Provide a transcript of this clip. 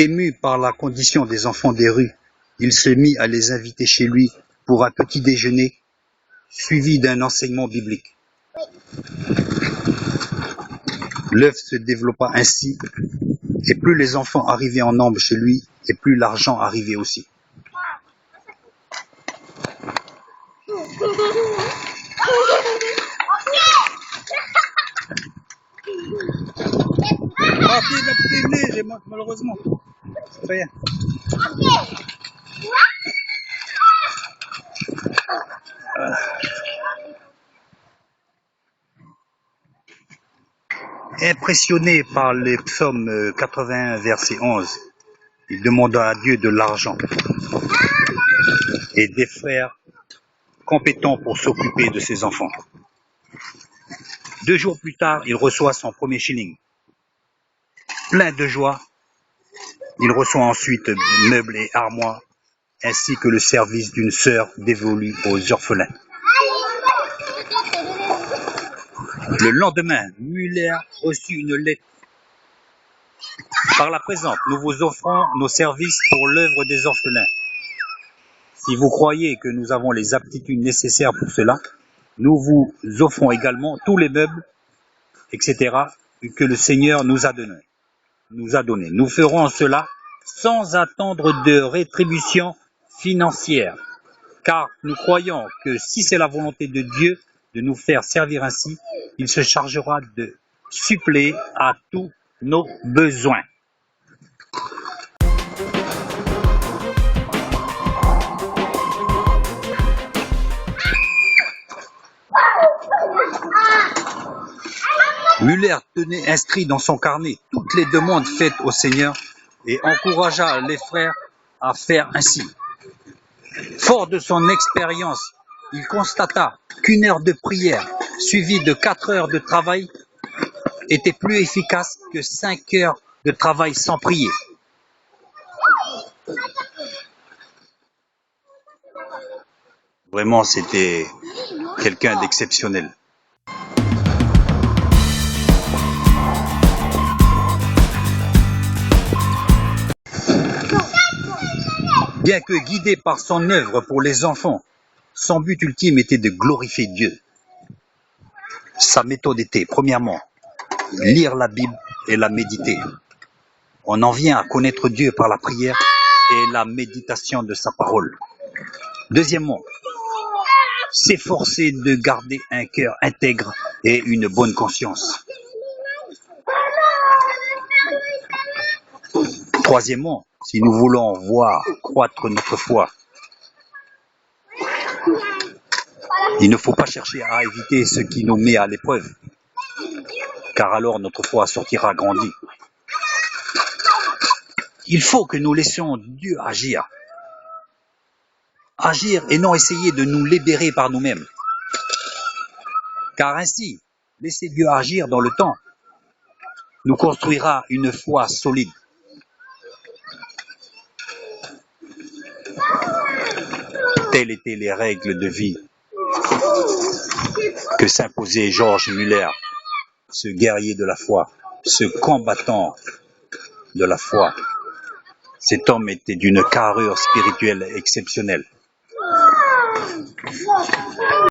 Ému par la condition des enfants des rues, il se mit à les inviter chez lui pour un petit déjeuner, suivi d'un enseignement biblique. L'œuvre se développa ainsi, et plus les enfants arrivaient en nombre chez lui, et plus l'argent arrivait aussi. Malheureusement. Impressionné par les psaumes 81, verset 11, il demanda à Dieu de l'argent et des frères compétents pour s'occuper de ses enfants. 2 jours plus tard, il reçoit son premier shilling. Plein de joie, il reçoit ensuite meubles et armoires, ainsi que le service d'une sœur dévolue aux orphelins. Le lendemain, Müller reçut une lettre. Par la présente, nous vous offrons nos services pour l'œuvre des orphelins. Si vous croyez que nous avons les aptitudes nécessaires pour cela, nous vous offrons également tous les meubles, etc., que le Seigneur nous a donnés. Nous ferons cela sans attendre de rétribution financière, car nous croyons que si c'est la volonté de Dieu de nous faire servir ainsi, il se chargera de suppléer à tous nos besoins. Müller tenait inscrit dans son carnet toutes les demandes faites au Seigneur et encouragea les frères à faire ainsi. Fort de son expérience, il constata qu'une heure de prière suivie de 4 heures de travail était plus efficace que 5 heures de travail sans prier. Vraiment, c'était quelqu'un d'exceptionnel. Bien que guidé par son œuvre pour les enfants, son but ultime était de glorifier Dieu. Sa méthode était, premièrement, lire la Bible et la méditer. On en vient à connaître Dieu par la prière et la méditation de sa parole. Deuxièmement, s'efforcer de garder un cœur intègre et une bonne conscience. Troisièmement, si nous voulons voir croître notre foi, il ne faut pas chercher à éviter ce qui nous met à l'épreuve, car alors notre foi sortira grandie. Il faut que nous laissions Dieu agir. Agir et non essayer de nous libérer par nous-mêmes. Car ainsi, laisser Dieu agir dans le temps nous construira une foi solide. Telles étaient les règles de vie que s'imposait George Müller, ce guerrier de la foi, ce combattant de la foi. Cet homme était d'une carrure spirituelle exceptionnelle.